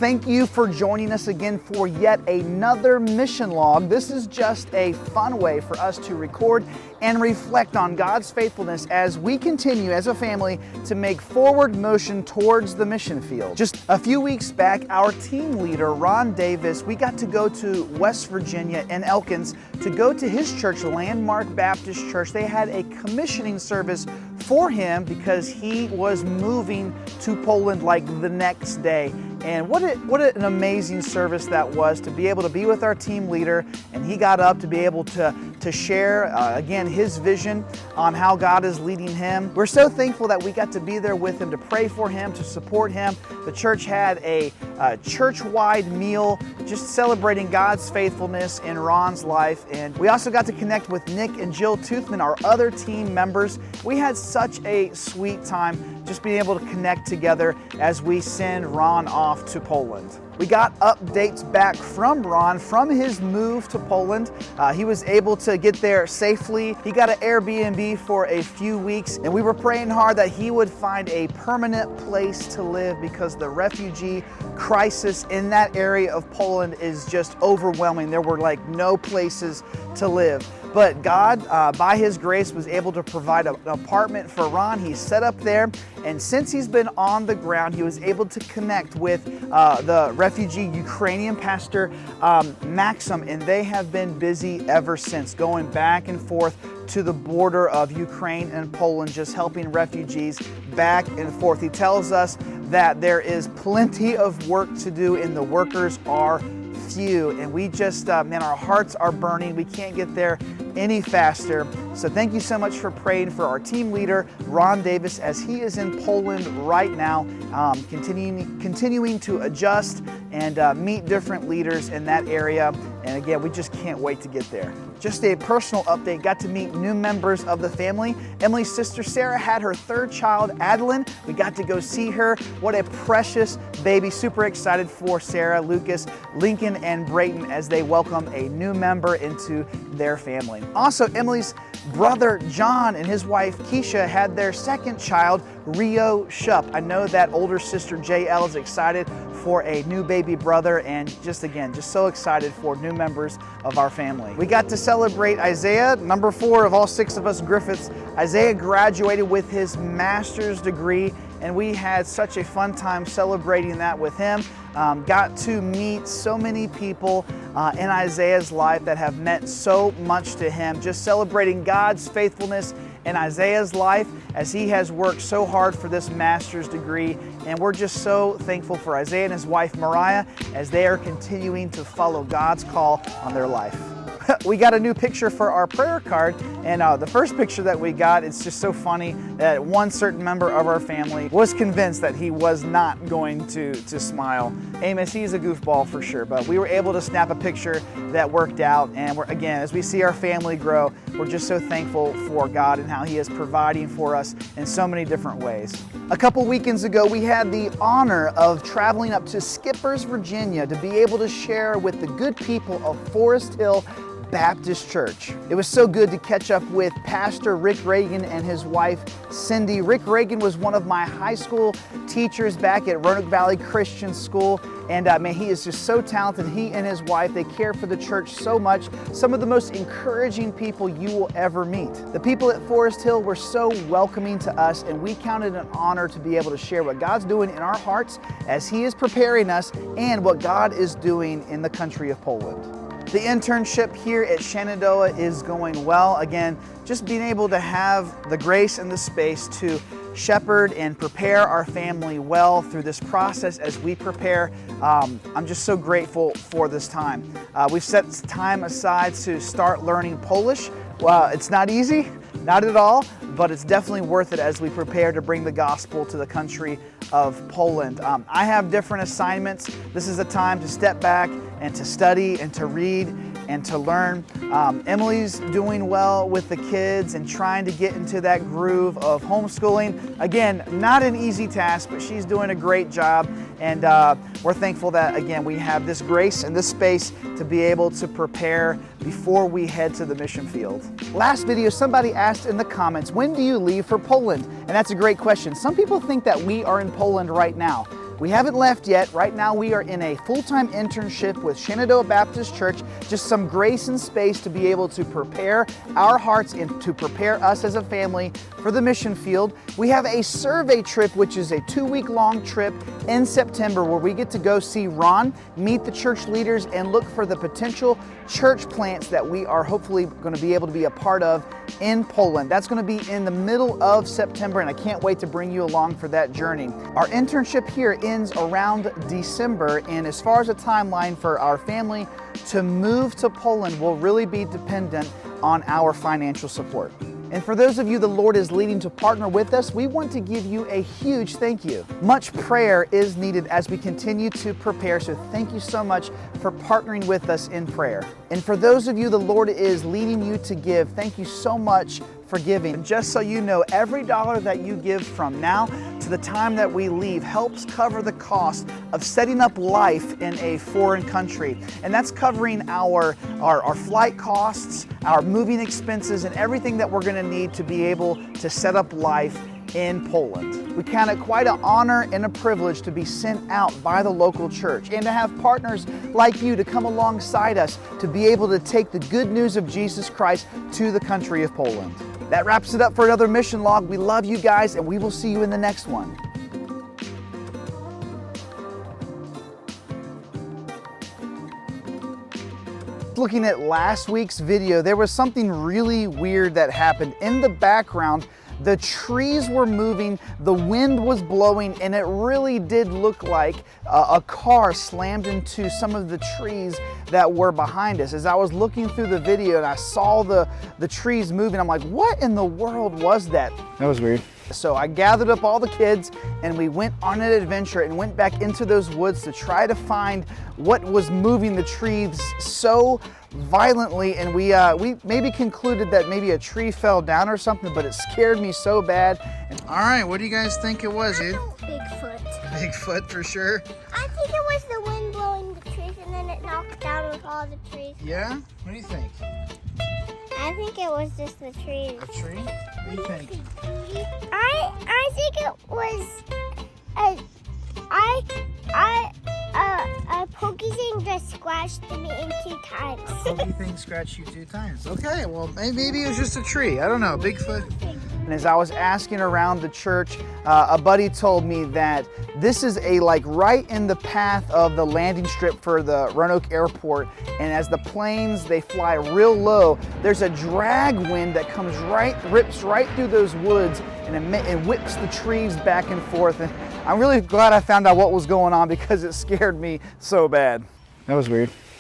Thank you for joining us again for yet another mission log. This is just a fun way for us to record and reflect on God's faithfulness as we continue as a family to make forward motion towards the mission field. Just a few weeks back, our team leader, Ron Davis, we got to go to West Virginia in Elkins to go to his church, Landmark Baptist Church. They had a commissioning service for him because he was moving to Poland like the next day. And what an amazing service that was, to be able to be with our team leader, and he got up to be able to share, again, his vision on how God is leading him. We're so thankful that we got to be there with him, to pray for him, to support him. The church had a church-wide meal just celebrating God's faithfulness in Ron's life. And we also got to connect with Nick and Jill Toothman, our other team members. We had such a sweet time just being able to connect together as we send Ron off to Poland. We got updates back from Ron from his move to Poland. He was able to get there safely. He got an Airbnb for a few weeks, and we were praying hard that he would find a permanent place to live because the refugee crisis in that area of Poland is just overwhelming. There were like no places to live. But God, by His grace, was able to provide an apartment for Ron. He set up there, and since he's been on the ground, he was able to connect with the refugee Ukrainian pastor, Maxim, and they have been busy ever since, going back and forth to the border of Ukraine and Poland, just helping refugees back and forth. He tells us that there is plenty of work to do, and the workers are few, and we just, man, our hearts are burning. We can't get there any faster. So thank you so much for praying for our team leader, Ron Davis, as he is in Poland right now, continuing to adjust and meet different leaders in that area. And again, we just can't wait to get there. Just a personal update, got to meet new members of the family. Emily's sister Sarah had her third child, Adeline. We got to go see her. What a precious baby. Super excited for Sarah, Lucas, Lincoln, and Brayton as they welcome a new member into their family. Also, Emily's brother John and his wife Keisha had their second child, Rio Shup. I know that older sister JL is excited for a new baby brother, and just so excited for new members of our family. We got to celebrate Isaiah, number 4 of all 6 of us Griffiths. Isaiah graduated with his master's degree, and we had such a fun time celebrating that with him. Got to meet so many people in Isaiah's life that have meant so much to him, just celebrating God's faithfulness in Isaiah's life as he has worked so hard for this master's degree. And we're just so thankful for Isaiah and his wife Mariah as they are continuing to follow God's call on their life. We got a new picture for our prayer card, and the first picture that we got, it's just so funny that one certain member of our family was convinced that he was not going to smile. Amos, he's a goofball for sure, but we were able to snap a picture that worked out, and again, as we see our family grow, we're just so thankful for God and how He is providing for us in so many different ways. A couple weekends ago, we had the honor of traveling up to Skippers, Virginia to be able to share with the good people of Forest Hill Baptist Church. It was so good to catch up with Pastor Rick Reagan and his wife Cindy. Rick Reagan was one of my high school teachers back at Roanoke Valley Christian School, and man, he is just so talented. He and his wife, they care for the church so much. Some of the most encouraging people you will ever meet. The people at Forest Hill were so welcoming to us, and we counted an honor to be able to share what God's doing in our hearts as He is preparing us and what God is doing in the country of Poland. The internship here at Shenandoah is going well. Again, just being able to have the grace and the space to shepherd and prepare our family well through this process as we prepare. I'm just so grateful for this time. We've set time aside to start learning Polish. Well, it's not easy, not at all, but it's definitely worth it as we prepare to bring the gospel to the country of Poland. I have different assignments. This is a time to step back and to study and to read and to learn. Emily's doing well with the kids and trying to get into that groove of homeschooling. Again, not an easy task, but she's doing a great job. And we're thankful that, again, we have this grace and this space to be able to prepare before we head to the mission field. Last video, somebody asked in the comments, when do you leave for Poland? And that's a great question. Some people think that we are in Poland right now. We haven't left yet. Right now we are in a full-time internship with Shenandoah Baptist Church, just some grace and space to be able to prepare our hearts and to prepare us as a family for the mission field. We have a survey trip, which is a 2-week-long trip in September where we get to go see Ron, meet the church leaders, and look for the potential church plants that we are hopefully going to be able to be a part of in Poland. That's going to be in the middle of September, and I can't wait to bring you along for that journey. Our internship here ends around December, and as far as a timeline for our family to move to Poland will really be dependent on our financial support. And for those of you the Lord is leading to partner with us, we want to give you a huge thank you. Much prayer is needed as we continue to prepare, so thank you so much for partnering with us in prayer. And for those of you the Lord is leading you to give, thank you so much for giving. And just so you know, every dollar that you give from now to the time that we leave helps cover the cost of setting up life in a foreign country. And that's covering our flight costs, our moving expenses, and everything that we're going to need to be able to set up life in Poland. We count it quite an honor and a privilege to be sent out by the local church and to have partners like you to come alongside us to be able to take the good news of Jesus Christ to the country of Poland. That wraps it up for another mission log. We love you guys, and we will see you in the next one. Looking at last week's video, there was something really weird that happened. In the background, the trees were moving, the wind was blowing, and it really did look like a car slammed into some of the trees that were behind us. As I was looking through the video and I saw the trees moving, I'm like, what in the world was that? That was weird. So I gathered up all the kids and we went on an adventure and went back into those woods to try to find what was moving the trees so violently, and we maybe concluded that maybe a tree fell down or something, but it scared me so bad. And, all right, what do you guys think it was, dude? Bigfoot. Bigfoot for sure? I think it was the wind blowing the trees and then it knocked down with all the trees. Yeah? What do you think? I think it was just the trees. A tree? What do you think? I think it was a pokey thing just scratched me in 2 times. A pokey thing scratched you 2 times. Okay, well, maybe it was just a tree. I don't know, Bigfoot. And as I was asking around the church, a buddy told me that this is right in the path of the landing strip for the Roanoke Airport. And as the planes, they fly real low, there's a drag wind that comes rips right through those woods, and it whips the trees back and forth. And I'm really glad I found out what was going on because it scared me so bad. That was weird.